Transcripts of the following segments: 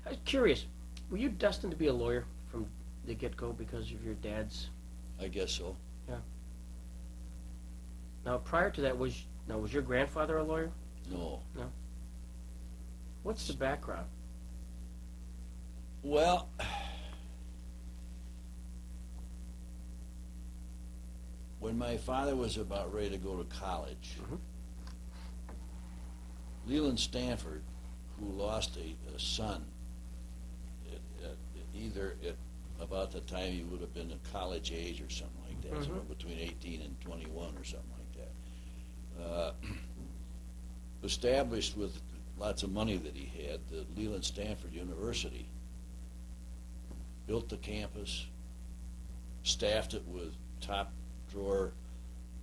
I was curious, were you destined to be a lawyer from the get-go because of your dad's? I guess so. Yeah. Now, prior to that, was your grandfather a lawyer? No. No. What's the background? Well, when my father was about ready to go to college, Mhm. Leland Stanford, who lost a son, either at about the time he would have been at college age or something like that, somewhere between 18 and 21 or something like that, established with lots of money that he had, the Leland Stanford University, built the campus, staffed it with top drawer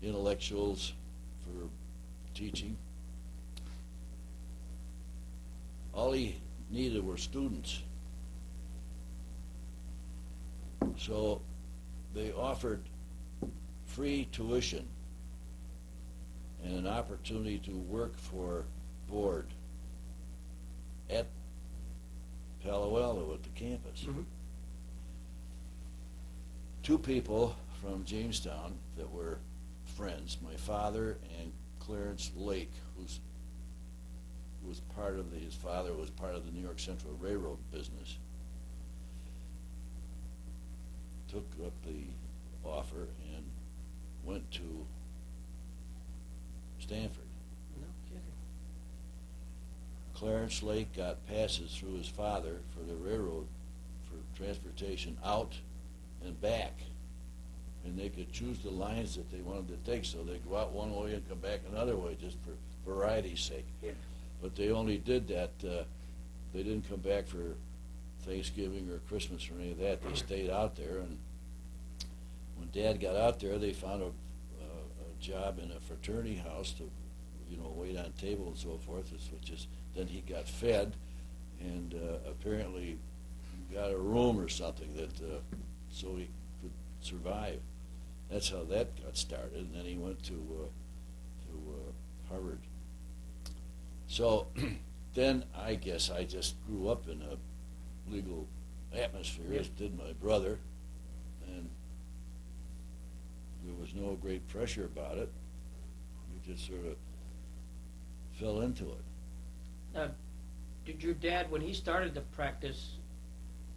intellectuals for teaching. All he needed were students. So they offered free tuition and an opportunity to work for board at Palo Alto at the campus. Mhm. Two people from Jamestown that were friends, my father and Clarence Lake, his father was part of the New York Central Railroad business, took up the offer and went to Stanford. No kidding. Clarence Lake got passes through his father for the railroad for transportation out and back, and they could choose the lines that they wanted to take, so they'd go out one way and come back another way just for variety's sake. Yeah. But they only did that, they didn't come back for Thanksgiving or Christmas or any of that. They stayed out there, and when Dad got out there, they found a job in a fraternity house to, wait on table and so forth, then he got fed, and apparently got a room or something that, so he could survive. That's how that got started, and then he went to Harvard. So then I guess I just grew up in a legal atmosphere, as did my brother, and there was no great pressure about it. We just sort of fell into it. Now, did your dad, when he started the practice,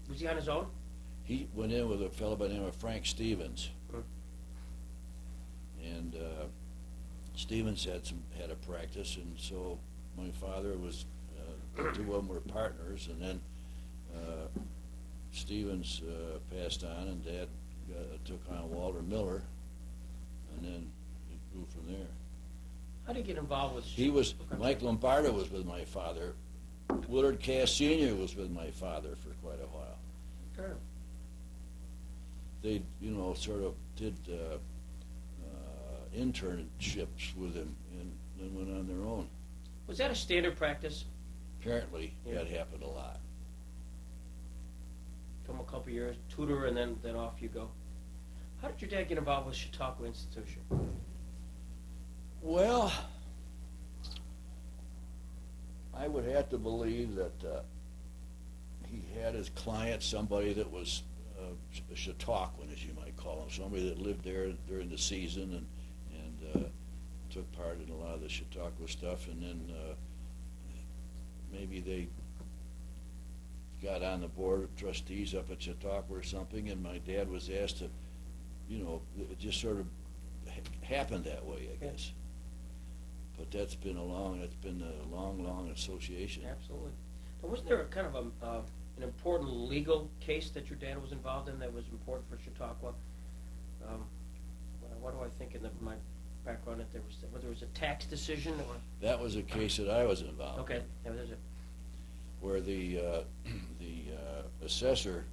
was he on his own? He went in with a fellow by the name of Frank Stevens, Hmm. and Stevens had a practice, and so my father was, the two of them were partners, and then Stevens passed on, and Dad took on Walter Miller, and then it grew from there. How did he get involved with? Mike Lombardo was with my father. Willard Cass Sr. was with my father for quite a while. Sure. They, sort of did internships with him and then went on their own. Was that a standard practice? Apparently, Yeah. that happened a lot. Come a couple years, tutor, and then off you go. How did your dad get involved with Chautauqua Institution? Well, I would have to believe that he had his client, somebody that was a Chautauquan, as you might call him, somebody that lived there during the season and took part in a lot of the Chautauqua stuff, and then maybe they got on the board of trustees up at Chautauqua or something, and my dad was asked to, it just sort of happened that way, I guess. But that's been a long association. Absolutely. Now, wasn't there a kind of an important legal case that your dad was involved in that was important for Chautauqua? What do I think in my background that whether there was a tax decision or? That was a case that I was involved in. Okay, yeah, there's it. Where the assessor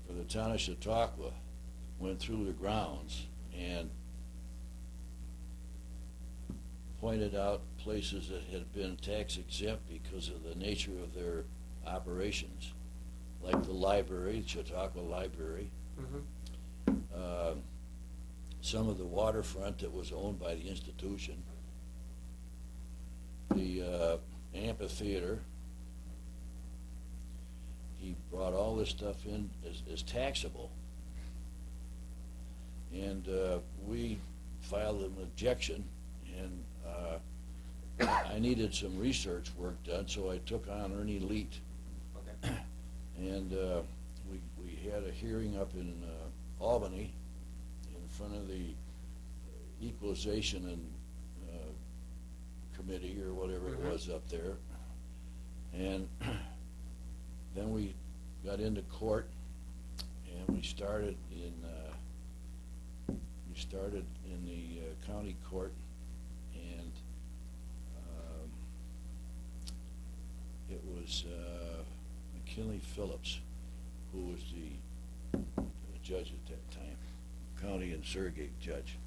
for the town of Chautauqua went through the grounds and pointed out places that had been tax exempt because of the nature of their operations, like the library, Chautauqua Library, Mm-hmm. some of the waterfront that was owned by the institution, the amphitheater. he brought all this stuff in as taxable. And we filed an objection, and I needed some research work done, so I took on Ernie Leet. Okay. And we had a hearing up in Albany in front of the Equalization and Committee or whatever it was up there. And then we got into court, and we started in the county court, and it was McKinley Phillips who was the judge at that time, county and surrogate judge.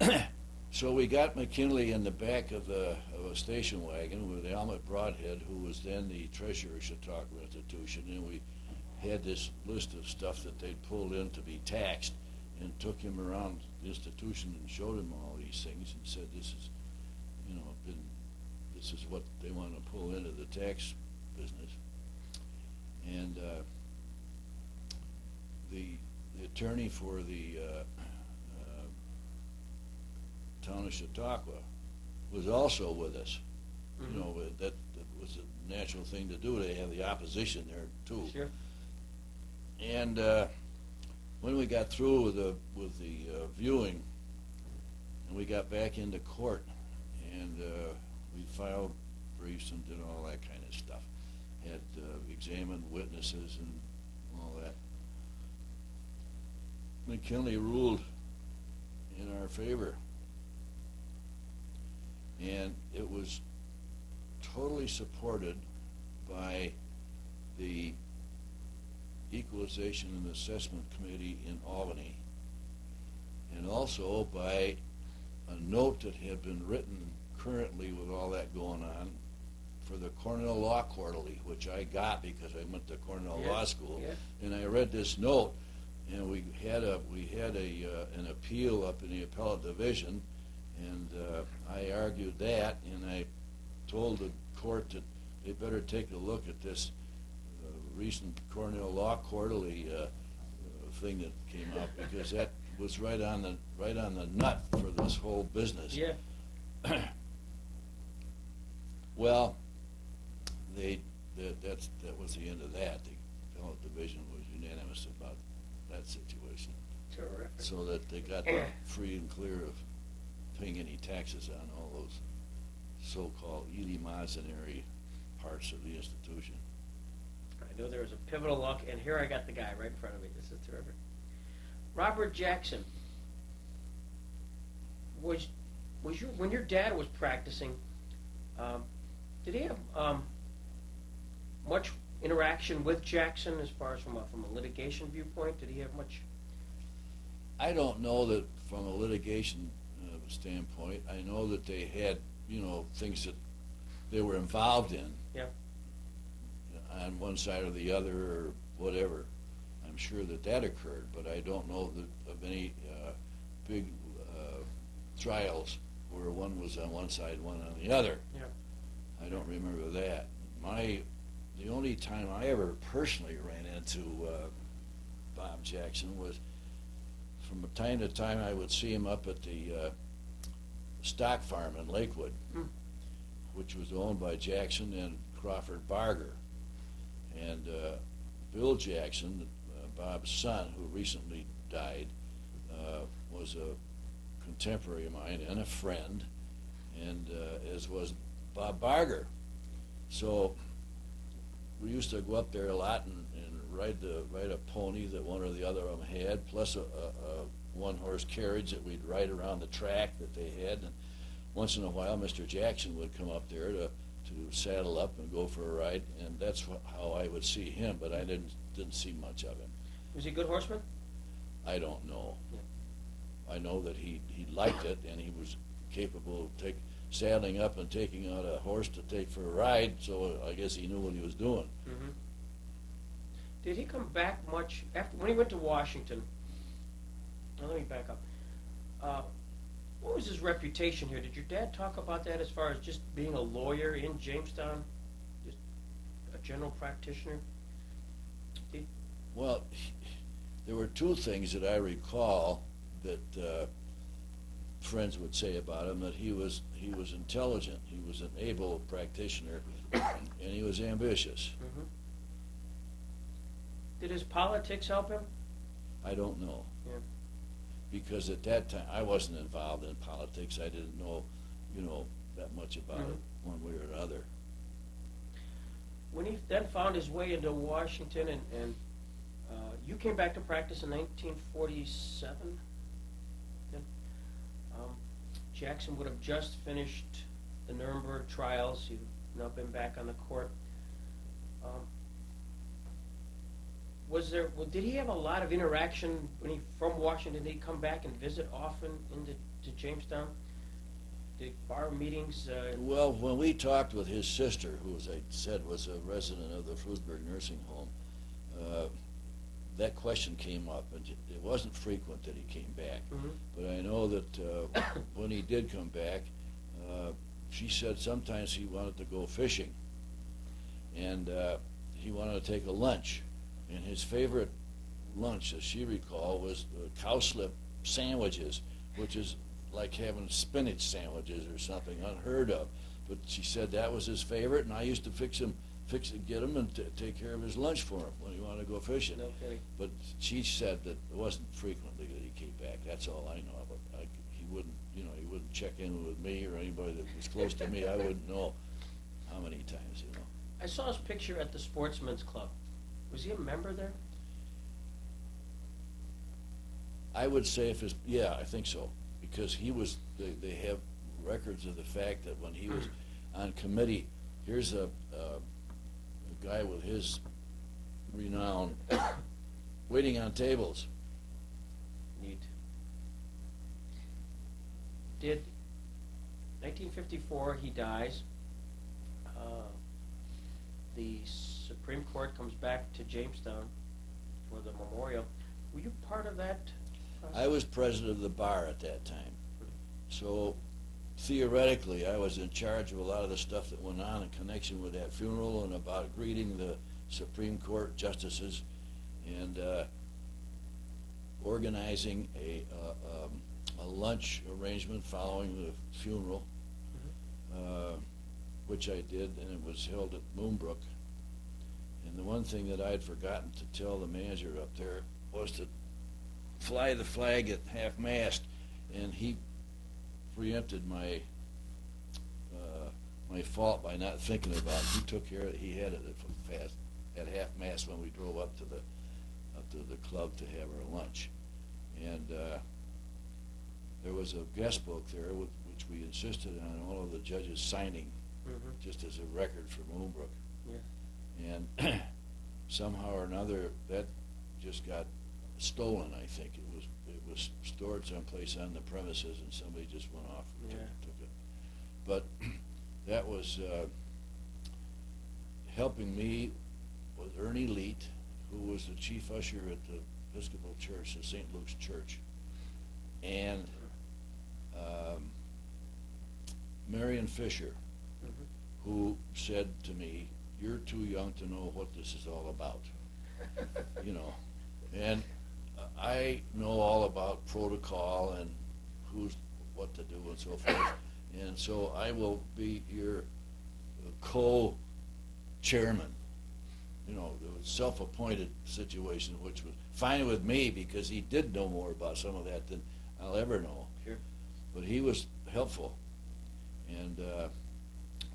Okay. So we got McKinley in the back of a station wagon with Almut Broadhead, who was then the treasurer of Chautauqua Institution, and we had this list of stuff that they'd pulled in to be taxed, and took him around the institution and showed him all these things and said, this is, this is what they want to pull into the tax business. And the attorney for the town of Chautauqua was also with us. Mm-hmm. That was a natural thing to do. They have the opposition there too. Sure. And when we got through with the viewing, and we got back into court, and we filed briefs and did all that kind of stuff, had examined witnesses and all that. McKinley ruled in our favor, and it was totally supported by the Equalization and Assessment Committee in Albany, and also by a note that had been written currently with all that going on for the Cornell Law Quarterly, which I got because I went to Cornell Law School, and I read this note, and we had an appeal up in the appellate division, and I argued that, and I told the court that they better take a look at this recent Cornell Law Quarterly thing that came out, because that was right on the nut for this whole business. Yeah. Well, that was the end of that. The appellate division was unanimous about that situation. Terrific. So that they got free and clear of paying any taxes on all those so-called eleemosynary parts of the institution. I know there was a pivotal look, and here I got the guy right in front of me. This is terrific. Robert Jackson, was when your dad was practicing, did he have much interaction with Jackson as far as from a litigation viewpoint? Did he have much? I don't know that from a litigation standpoint. I know that they had, things that they were involved in. Yeah. On one side or the other or whatever. I'm sure that occurred, but I don't know of any big trials where one was on one side, one on the other. Yeah. I don't remember that. The only time I ever personally ran into Bob Jackson was from time to time I would see him up at the stock farm in Lakewood, which was owned by Jackson and Crawford Barger. And Bill Jackson, Bob's son, who recently died, was a contemporary of mine and a friend, and as was Bob Barger. So we used to go up there a lot and ride a pony that one or the other of them had, plus a one-horse carriage that we'd ride around the track that they had. And once in a while, Mr. Jackson would come up there to saddle up and go for a ride, and that's how I would see him, but I didn't see much of him. Was he a good horseman? I don't know. Yeah. I know that he liked it, and he was capable of saddling up and taking out a horse to take for a ride, so I guess he knew what he was doing. Mm-hmm. Did he come back much after when he went to Washington? Now, let me back up. What was his reputation here? Did your dad talk about that as far as just being a lawyer in Jamestown? Just general practitioner? Well, there were two things that I recall that friends would say about him: that he was intelligent, he was an able practitioner, and he was ambitious. Mm-hmm. Did his politics help him? I don't know. Yeah. Because at that time I wasn't involved in politics. I didn't know, that much about it one way or another. When he then found his way into Washington, and you came back to practice in 1947. Then, Jackson would have just finished the Nuremberg trials. He'd not been back on the court. Did he have a lot of interaction when he from Washington? Did he come back and visit often to Jamestown? Did bar meetings? Well, when we talked with his sister, who, as I said, was a resident of the Frewsburg nursing home, that question came up, and it wasn't frequent that he came back. Mm-hmm. But I know that when he did come back, she said sometimes he wanted to go fishing, and he wanted to take a lunch. And his favorite lunch, as she recalled, was cowslip sandwiches, which is like having spinach sandwiches or something unheard of. But she said that was his favorite, and I used to get him and take care of his lunch for him when he wanted to go fishing. No kidding. But she said that it wasn't frequently that he came back. That's all I know. But he wouldn't check in with me or anybody that was close to me. I wouldn't know how many times. I saw his picture at the Sportsman's Club. Was he a member there? I would say I think so, because he was. They have records of the fact that when he was on committee, here's a guy with his renown waiting on tables. Neat. Did 1954 he dies? The Supreme Court comes back to Jamestown for the memorial. Were you part of that process? I was president of the bar at that time, so theoretically I was in charge of a lot of the stuff that went on in connection with that funeral and about greeting the Supreme Court justices and organizing a lunch arrangement following the funeral. Which I did, and it was held at Moonbrook. And the one thing that I had forgotten to tell the manager up there was to fly the flag at half-mast, and he preempted my fault by not thinking about it. He took care of it. He had it at half-mast when we drove up to the club to have our lunch. And there was a guest book there, which we insisted on all of the judges signing, just as a record for Moonbrook. Yeah. And somehow or another, that just got stolen. I think it was stored someplace on the premises, and somebody just went off and took it. But that was helping me with Ernie Leet, who was the chief usher at the Episcopal Church, the St. Luke's Church, and Marion Fisher, who said to me, "You're too young to know what this is all about." And I know all about protocol and what to do and so forth, and so I will be your co-chairman. It was a self-appointed situation, which was fine with me because he did know more about some of that than I'll ever know. Sure. But he was helpful, and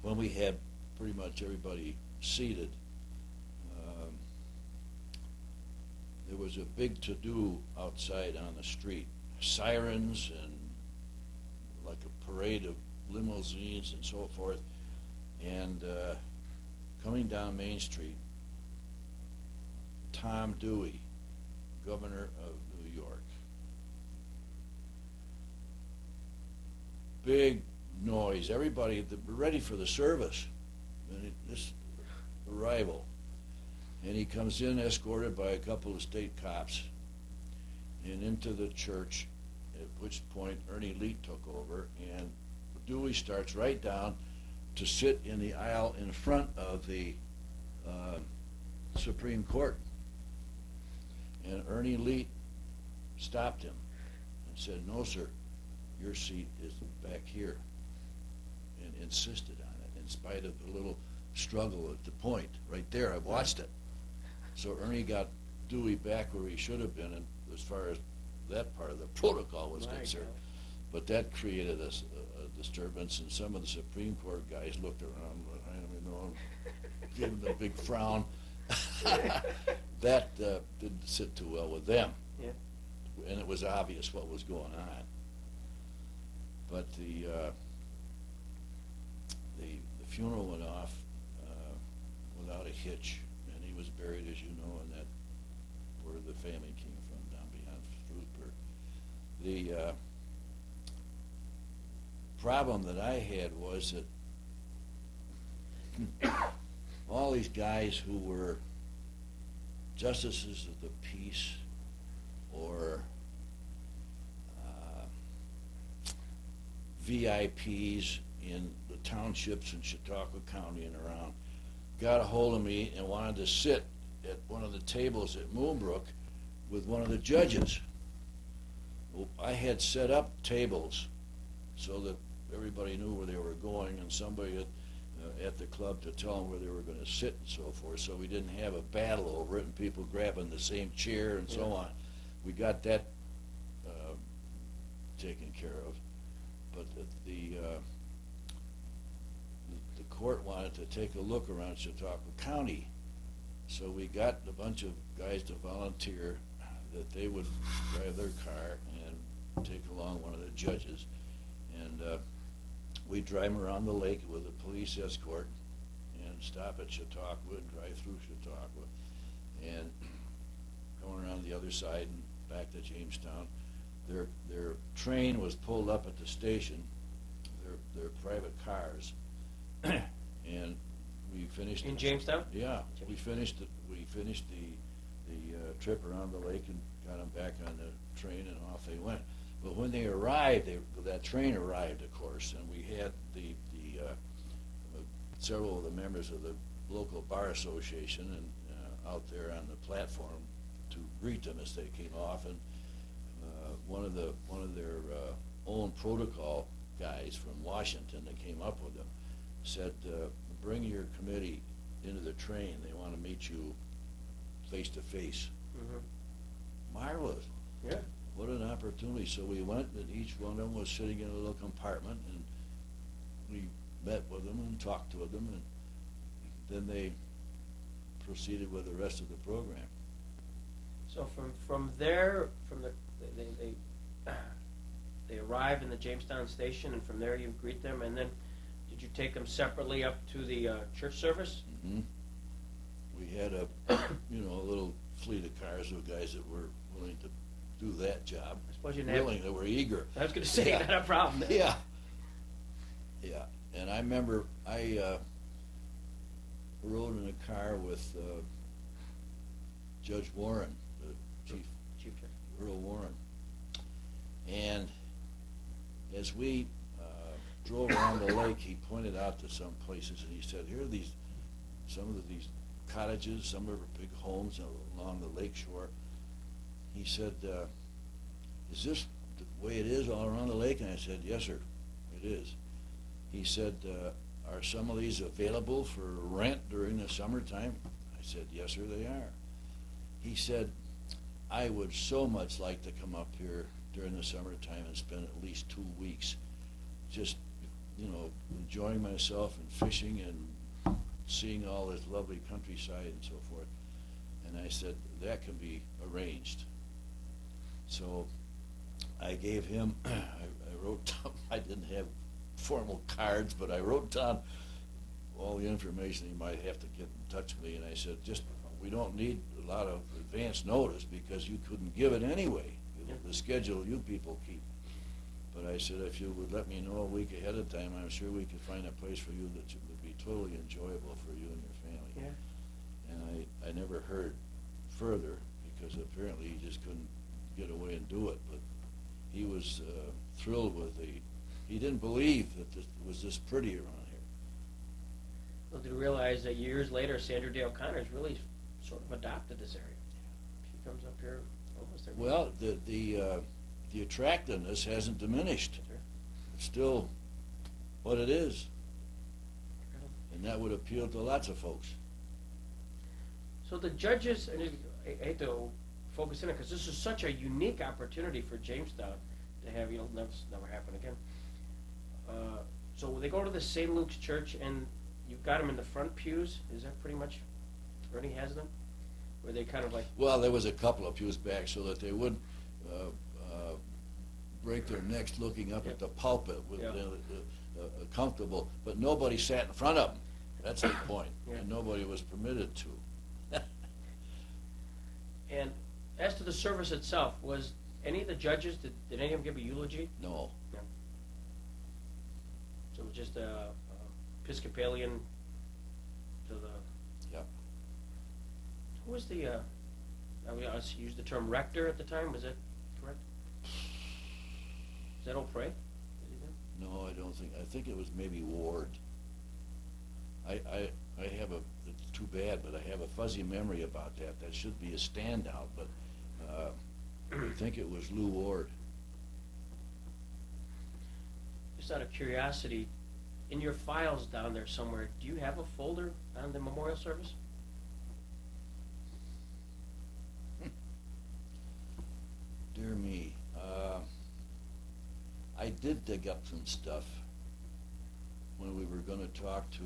when we had pretty much everybody seated, there was a big to-do outside on the street. Sirens and like a parade of limousines and so forth. And coming down Main Street, Tom Dewey, governor of New York. Big noise. Everybody ready for the service. And this arrival. And he comes in escorted by a couple of state cops and into the church, at which point Ernie Leet took over, and Dewey starts right down to sit in the aisle in front of the Supreme Court. And Ernie Leet stopped him and said, "No, sir, your seat is back here," and insisted on it in spite of the little struggle at the point right there. I watched it. So Ernie got Dewey back where he should have been, and as far as that part of the protocol was concerned. But that created a disturbance, and some of the Supreme Court guys looked around behind him, gave him a big frown. That didn't sit too well with them. Yeah. And it was obvious what was going on. But the funeral went off without a hitch, and he was buried, as you know, in that where the family came from, down beyond Fruitburg. The problem that I had was that all these guys who were justices of the peace or VIPs in the townships in Chautauqua County and around got a hold of me and wanted to sit at one of the tables at Moonbrook with one of the judges. Well, I had set up tables so that everybody knew where they were going, and somebody at the club to tell them where they were going to sit and so forth, so we didn't have a battle over it and people grabbing the same chair and so on. We got that taken care of. But the court wanted to take a look around Chautauqua County, so we got a bunch of guys to volunteer that they would drive their car and take along one of the judges, and we'd drive them around the lake with a police escort and stop at Chautauqua and drive through Chautauqua and going around the other side and back to Jamestown. Their train was pulled up at the station, their private cars, and we finished in Jamestown. Yeah, we finished the trip around the lake and got them back on the train, and off they went. But when they arrived, that train arrived, of course, and we had several of the members of the local bar association and out there on the platform to greet them as they came off, and one of their own protocol guys from Washington that came up with them said, "Bring your committee into the train. They want to meet you face to face." Marvelous. Yeah. What an opportunity. So we went, and each one of them was sitting in a little compartment, and we met with them and talked to them, and then they proceeded with the rest of the program. So from there, they arrive in the Jamestown station, and from there you greet them, and then did you take them separately up to the church service? Mm-hmm. We had a little fleet of cars of guys that were willing to do that job. I suppose you didn't willing, they were eager. I was going to say, you got a problem there. Yeah. Yeah. And I remember I rode in a car with Judge Warren, the Chief Judge. Earl Warren. And as we drove around the lake, he pointed out to some places, and he said, "Here are some of these cottages, some are big homes along the lake shore." He said, "Is this the way it is all around the lake?" And I said, "Yes, sir, it is." He said, "Are some of these available for rent during the summertime?" I said, "Yes, sir, they are." He said, "I would so much like to come up here during the summertime and spend at least 2 weeks just, enjoying myself and fishing and seeing all this lovely countryside and so forth." And I said, "That can be arranged." So I gave him, I wrote down, I didn't have formal cards, but I wrote down all the information he might have to get in touch with me, and I said, we don't need a lot of advance notice because you couldn't give it anyway, the schedule you people keep. But I said, if you would let me know a week ahead of time, I'm sure we could find a place for you that would be totally enjoyable for you and your family. Yeah. And I never heard further because apparently he just couldn't get away and do it. But he was thrilled with he didn't believe that it was this pretty around here. Little did you realize that years later, Sandra Day O'Connor's really sort of adopted this area. She comes up here almost every Well, the attractiveness hasn't diminished. It's still what it is. And that would appeal to lots of folks. So the judges, and I hate to focus in it because this is such a unique opportunity for Jamestown to have, never happen again. So they go to the St. Luke's Church, and you've got them in the front pews. Is that pretty much where he has them? Where they kind of like... Well, there was a couple of pews back so that they wouldn't break their necks looking up at the pulpit with comfortable, but nobody sat in front of them. That's the point. And nobody was permitted to. And as to the service itself, was any of the judges, did any of them give a eulogy? No. No. So it was just a Episcopalian to the... Yep. Who was the, I used the term rector at the time, was that correct? Is that O'Prey? No, I don't think. I think it was maybe Ward. I have it's too bad, but I have a fuzzy memory about that. That should be a standout, but I think it was Lou Ward. Just out of curiosity, in your files down there somewhere, do you have a folder on the memorial service? Dear me. I did dig up some stuff when we were going to talk to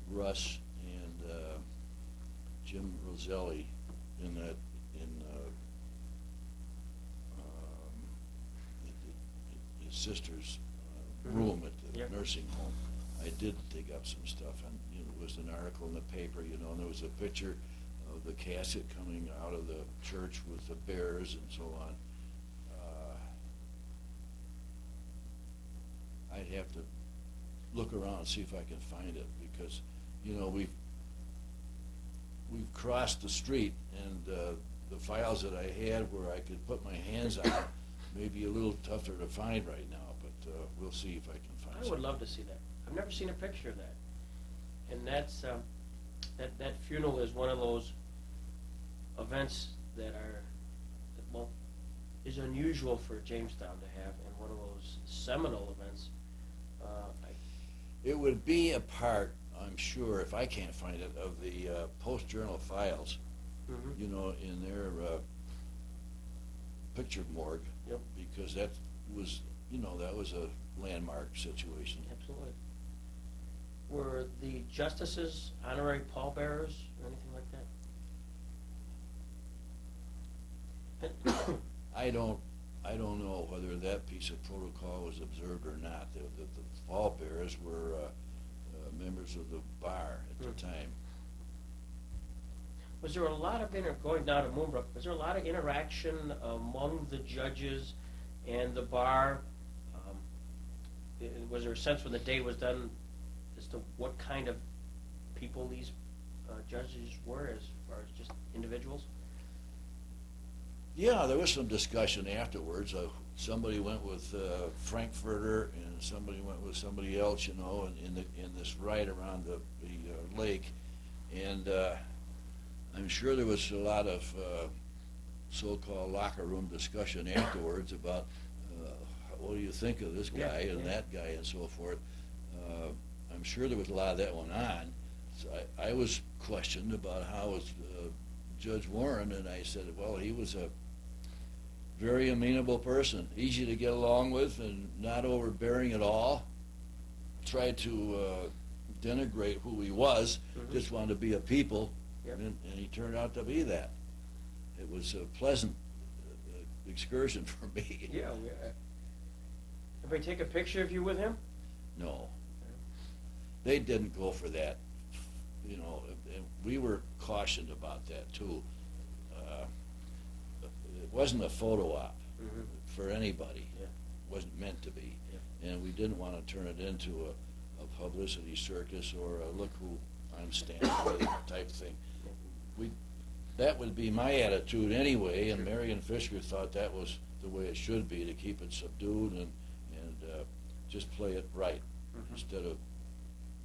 Russ and Jim Roselli in his sister's room at the nursing home. I did dig up some stuff, and there was an article in the paper, and there was a picture of the casket coming out of the church with the bears and so on. I'd have to look around and see if I can find it, because we've crossed the street, and the files that I had where I could put my hands on may be a little tougher to find right now, but we'll see if I can find something. I would love to see that. I've never seen a picture of that. And that's that funeral is one of those events that is unusual for Jamestown to have, and one of those seminal events. It would be a part, I'm sure, if I can't find it, of the Post-Journal files, in their picture morgue, because that was a landmark situation. Absolutely. Were the justices honorary pallbearers or anything like that? I don't know whether that piece of protocol was observed or not. The pallbearers were members of the bar at the time. Was there a lot of going down to Moonbrook? Was there a lot of interaction among the judges and the bar? Was there a sense when the day was done as to what kind of people these judges were, as far as just individuals? Yeah, there was some discussion afterwards. Somebody went with Frankfurter, and somebody went with somebody else, in this ride around the lake. And I'm sure there was a lot of so-called locker room discussion afterwards about what do you think of this guy and that guy and so forth. I'm sure there was a lot of that went on. So I was questioned about how was Judge Warren, and I said, well, he was a very amenable person, easy to get along with, and not overbearing at all. Tried to denigrate who he was, just wanted to be a people, and he turned out to be that. It was a pleasant excursion for me. Yeah. Everybody take a picture of you with him? No. They didn't go for that. And we were cautioned about that, too. It wasn't a photo op for anybody. Yeah. It wasn't meant to be. Yeah. And we didn't want to turn it into a publicity circus or a look who I'm standing with type thing. That would be my attitude anyway, and Marion Fisher thought that was the way it should be, to keep it subdued and just play it right, instead of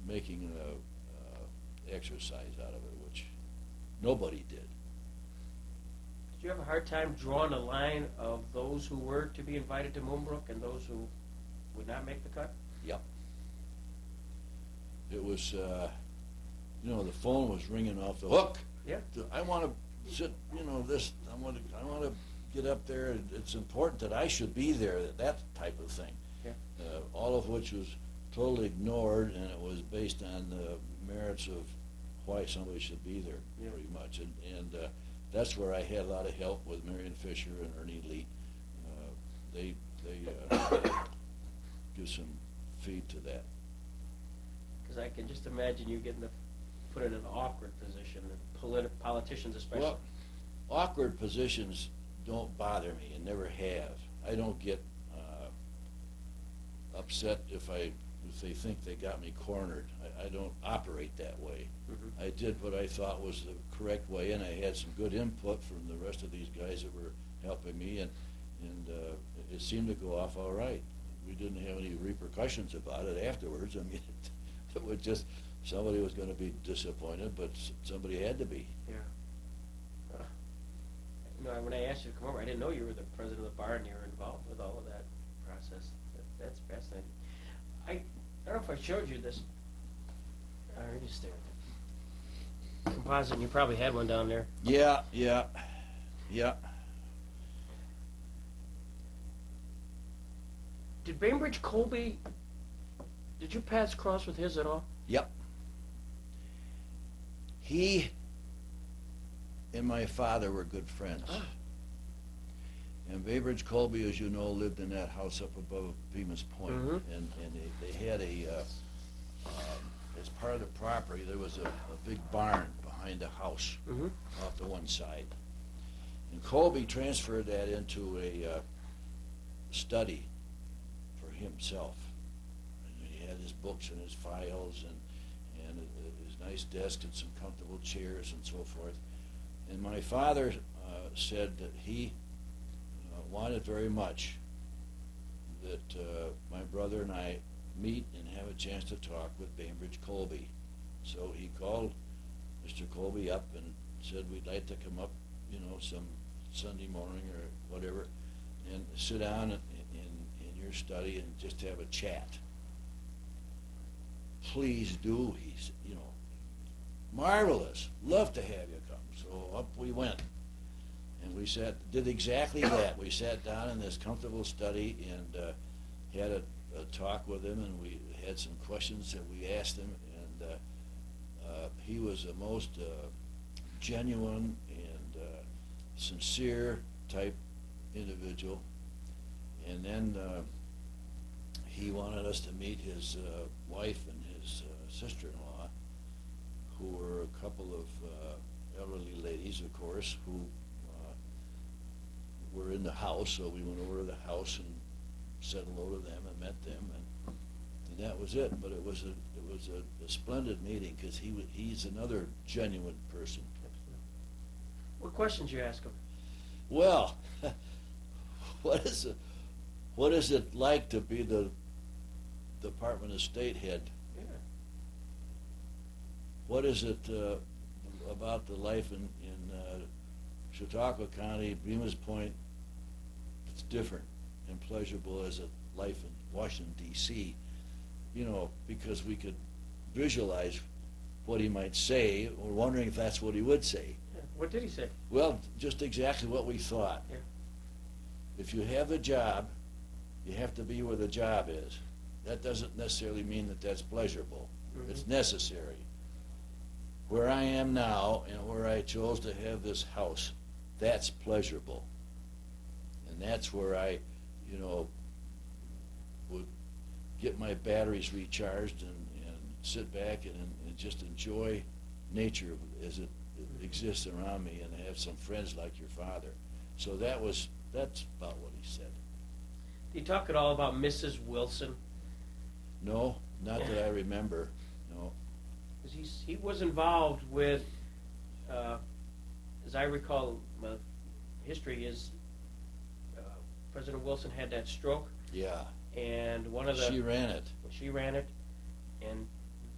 making exercise out of it, which nobody did. Did you have a hard time drawing a line of those who were to be invited to Moonbrook and those who would not make the cut? Yep. It was, the phone was ringing off the hook. Yeah. I want to sit, I want to get up there. It's important that I should be there, that type of thing. Yeah. All of which was totally ignored, and it was based on the merits of why somebody should be there, Yeah. pretty much. And that's where I had a lot of help with Marion Fisher and Ernie Lee. They give some feed to that. Because I can just imagine you getting put in an awkward position, and politicians especially. Well, awkward positions don't bother me and never have. I don't get upset if they think they got me cornered. I don't operate that way. Mm-hmm. I did what I thought was the correct way, and I had some good input from the rest of these guys that were helping me, and it seemed to go off all right. We didn't have any repercussions about it afterwards. I mean, it was just somebody was going to be disappointed, but somebody had to be. Yeah. When I asked you to come over, I didn't know you were the president of the bar and you were involved with all of that process. That's fascinating. I don't know if I showed you this. You just there. Composite, and you probably had one down there. Yeah. Did Bainbridge Colby, did your paths cross with his at all? Yep. He and my father were good friends. Ah. And Bainbridge Colby, as you know, lived in that house up above Bemis Point. Mhm. And they had as part of the property, there was a big barn behind the house Mm-hmm. off to one side. And Colby transferred that into a study for himself. And he had his books and his files and his nice desk and some comfortable chairs and so forth. And my father said that he wanted very much that my brother and I meet and have a chance to talk with Bainbridge Colby. So he called Mr. Colby up and said, we'd like to come up, some Sunday morning or whatever, and sit down in your study and just have a chat. Please do, he said, marvelous, love to have you come. So up we went. And we did exactly that. We sat down in this comfortable study and had a talk with him, and we had some questions that we asked him, and he was a most genuine and sincere type individual. And then he wanted us to meet his wife and his sister-in-law, who were a couple of elderly ladies, of course, who were in the house. So we went over to the house and said hello to them and met them, and that was it. But it was a splendid meeting because he's another genuine person. What questions you ask him? Well, what is it like to be the Department of State head? Yeah. What is it about the life in Chautauqua County, Bemis Point, it's different and pleasurable as a life in Washington, D.C., because we could visualize what he might say. We're wondering if that's what he would say. Yeah. What did he say? Well, just exactly what we thought. Yeah. If you have a job, you have to be where the job is. That doesn't necessarily mean that that's pleasurable. Mm-hmm. It's necessary. Where I am now and where I chose to have this house, that's pleasurable. And that's where I, would get my batteries recharged and sit back and just enjoy nature as it exists around me and have some friends like your father. So that's about what he said. Did you talk at all about Mrs. Wilson? No, not that I remember, no. Because he was involved with, as I recall, history is President Wilson had that stroke, Yeah. and one of the She ran it. She ran it, and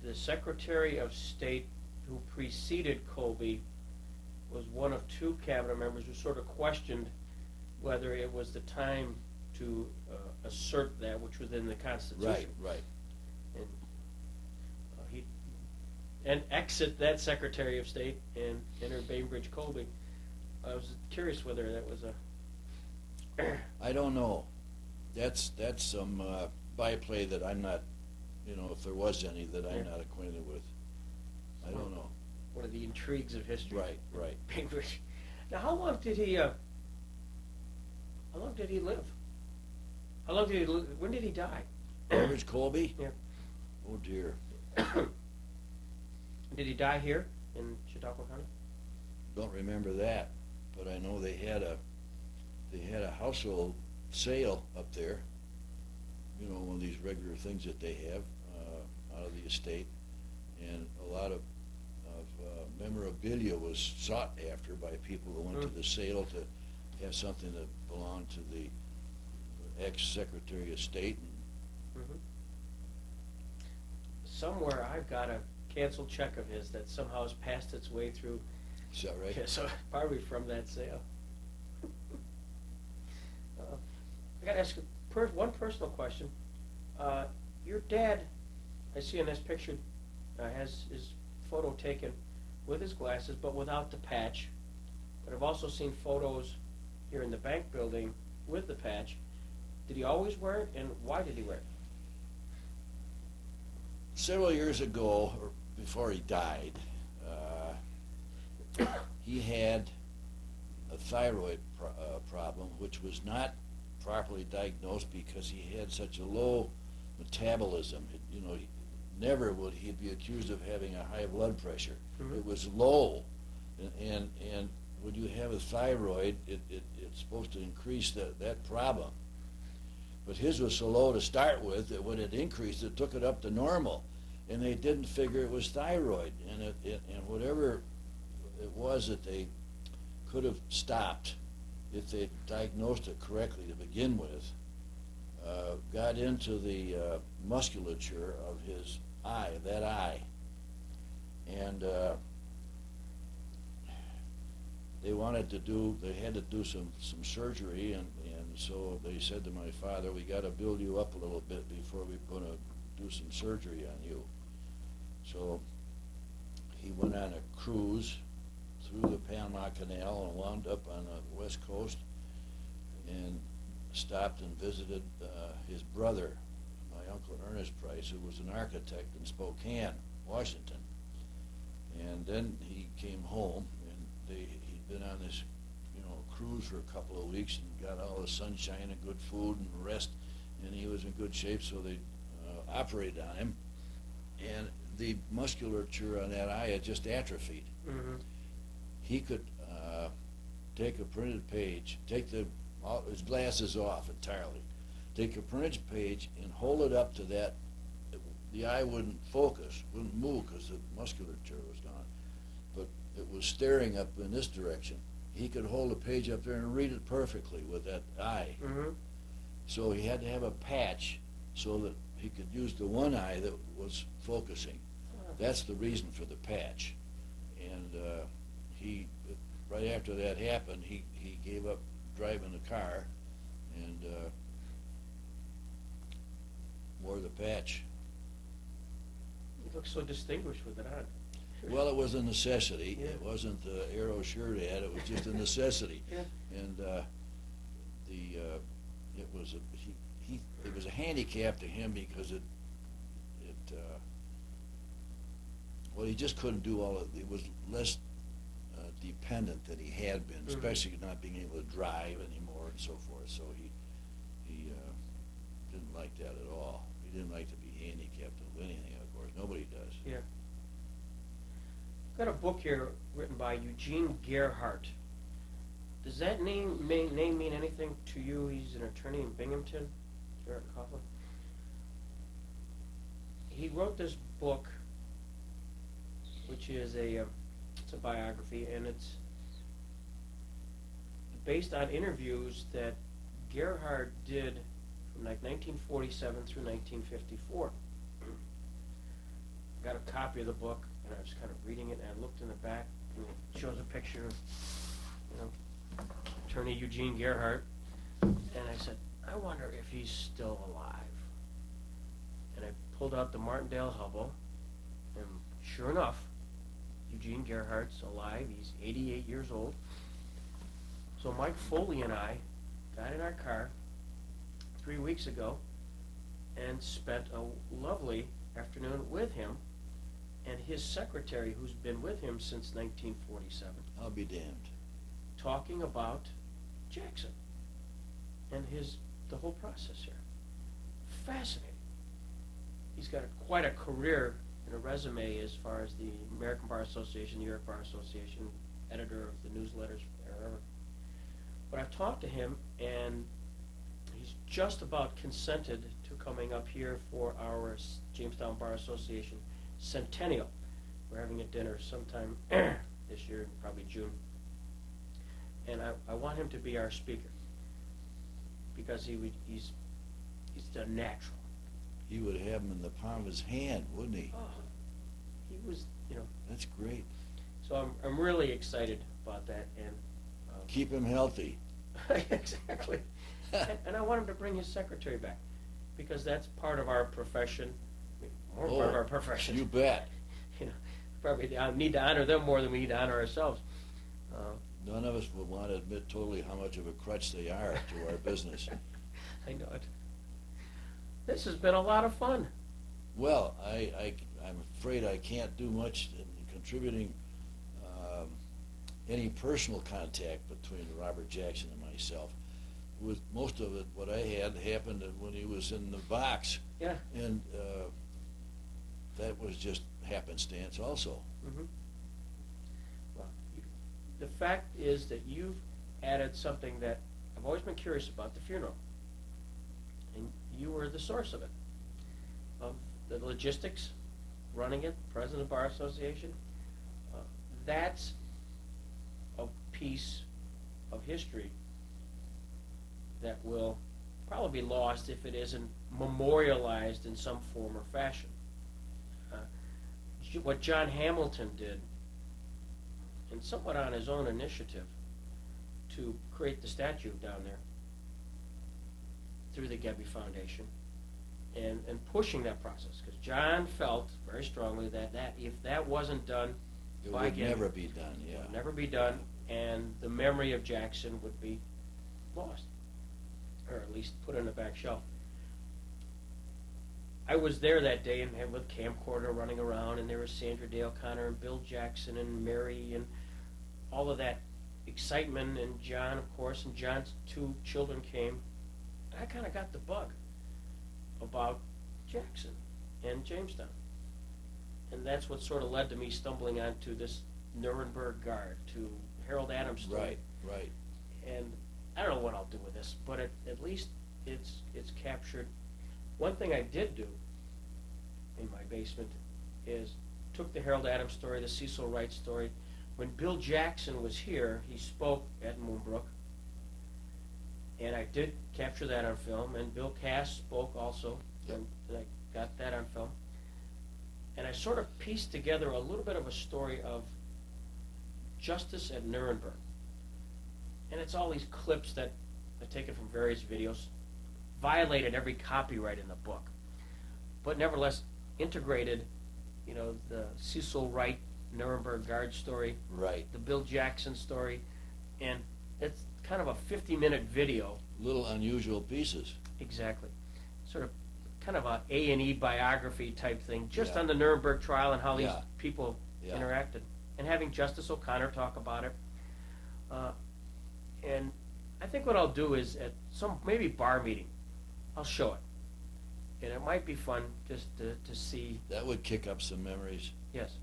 the Secretary of State who preceded Colby was one of two cabinet members who sort of questioned whether it was the time to assert that which was in the Constitution. Right. And he and exit that Secretary of State and enter Bainbridge Colby. I was curious whether that was a. I don't know. That's some byplay that I'm not, if there was any, that I'm not acquainted with. I don't know. One of the intrigues of history. Right. Bainbridge. Now, how long did he live? When did he die? Bainbridge Colby? Yeah. Oh dear. Did he die here in Chautauqua County? Don't remember that, but I know they had a household sale up there. One of these regular things that they have out of the estate, and a lot of memorabilia was sought after by people who went to the sale to have something that belonged to the ex-Secretary of State. Somewhere I've got a canceled check of his that somehow has passed its way through. Is that right? Yeah, so probably from that sale. I got to ask one personal question. Your dad, I see in this picture, has his photo taken with his glasses, but without the patch. But I've also seen photos here in the bank building with the patch. Did he always wear it, and why did he wear it? Several years ago, or before he died, he had a thyroid problem, which was not properly diagnosed because he had such a low metabolism. Never would he be accused of having a high blood pressure. It was low, and when you have a thyroid, it's supposed to increase that problem. But his was so low to start with that when it increased, it took it up to normal, and they didn't figure it was thyroid, and whatever it was that they could have stopped if they diagnosed it correctly to begin with, got into the musculature of his eye, and they had to do some surgery, and so they said to my father, we got to build you up a little bit before we're going to do some surgery on you. So he went on a cruise through the Panama Canal and wound up on the west coast and stopped and visited his brother, my Uncle Ernest Price, who was an architect in Spokane, Washington. And then he came home, and he'd been on this cruise for a couple of weeks and got all the sunshine and good food and rest, and he was in good shape, so they operated on him, and the musculature on that eye had just atrophied. He could take a printed page, take his glasses off entirely, take a printed page and hold it up to that. The eye wouldn't focus, wouldn't move because the musculature was gone, but it was staring up in this direction. He could hold a page up there and read it perfectly with that eye. So he had to have a patch so that he could use the one eye that was focusing. That's the reason for the patch. And right after that happened, he gave up driving the car and wore the patch. He looks so distinguished with it on. Well, it was a necessity. Yeah. It wasn't the Aero shirt ad. It was just a necessity. And it was a handicap to him because he just couldn't do all of it. It was less dependent than he had been, especially not being able to drive anymore and so forth. So he didn't like that at all. He didn't like to be handicapped with anything, of course. Nobody does. Yeah. I've got a book here written by Eugene Gerhardt. Does that name mean anything to you? He's an attorney in Binghamton, Gerhardt Coughlin. He wrote this book, which is it's a biography, and it's based on interviews that Gerhardt did from like 1947 through 1954. got a copy of the book, and I was kind of reading it, and I looked in the back, and it shows a picture of, attorney Eugene Gerhardt, and I said, I wonder if he's still alive. And I pulled out the Martindale Hubble, and sure enough, Eugene Gerhardt's alive. He's 88 years old. So Mike Foley and I got in our car 3 weeks ago and spent a lovely afternoon with him and his secretary, who's been with him since 1947. I'll be damned. Talking about Jackson and the whole process here. Fascinating. He's got quite a career and a resume as far as the American Bar Association, New York Bar Association, editor of the newsletters, wherever. But I've talked to him, and he's just about consented to coming up here for our Jamestown Bar Association centennial. We're having a dinner sometime this year, probably June. And I want him to be our speaker because he's a natural. He would have him in the palm of his hand, wouldn't he? Oh, he was, That's great. So I'm really excited about that, and Keep him healthy. exactly. And I want him to bring his secretary back because that's part of our profession. More part of our profession. You bet. Probably need to honor them more than we need to honor ourselves. None of us would want to admit totally how much of a crutch they are to our business. I know it. This has been a lot of fun. Well, I'm afraid I can't do much in contributing any personal contact between Robert Jackson and myself. With most of it, what I had happened when he was in the box. Yeah. And that was just happenstance also. Mm-hmm. Well, the fact is that you've added something that I've always been curious about, the funeral. And you were the source of it, of the logistics, running it, president of the Bar Association. That's a piece of history that will probably be lost if it isn't memorialized in some form or fashion. What John Hamilton did, and somewhat on his own initiative, to create the statue down there through the Gebbe Foundation, and pushing that process, because John felt very strongly that if that wasn't done, It by would Gebbe, never be done, yeah. it would never be done, and the memory of Jackson would be lost, or at least put on the back shelf. I was there that day and with camcorder running around, and there was Sandra Day O'Connor and Bill Jackson and Mary and all of that excitement, and John, of course, and John's 2 children came. I kind of got the bug about Jackson and Jamestown. And that's what sort of led to me stumbling onto this Nuremberg Guard, to Harold Adams' story. Right. And I don't know what I'll do with this, but at least it's captured. One thing I did do in my basement is took the Harold Adams story, the Cecil Wright story. When Bill Jackson was here, he spoke at Moonbrook, and I did capture that on film, and Bill Cass spoke also, and I got that on film. And I sort of pieced together a little bit of a story of justice at Nuremberg. And it's all these clips that I've taken from various videos, violated every copyright in the book, but nevertheless integrated, the Cecil Wright Nuremberg Guard story, Right. the Bill Jackson story, and it's kind of a 50-minute video. Little unusual pieces. Exactly. Sort of kind of a A&E biography type thing, just Yeah. on the Nuremberg trial and how these Yeah. people Yeah. interacted. And having Justice O'Connor talk about it. And I think what I'll do is at some maybe bar meeting, I'll show it. And it might be fun just to see, That would kick up some memories. yes.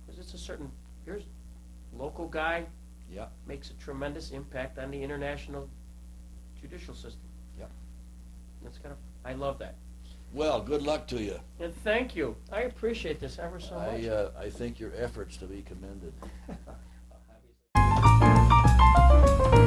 Because it's a certain, here's local guy, Yeah. makes a tremendous impact on the international judicial system. Yeah. That's kind of, I love that. Well, good luck to you. And thank you. I appreciate this ever so much. I think your efforts to be commended. Obviously.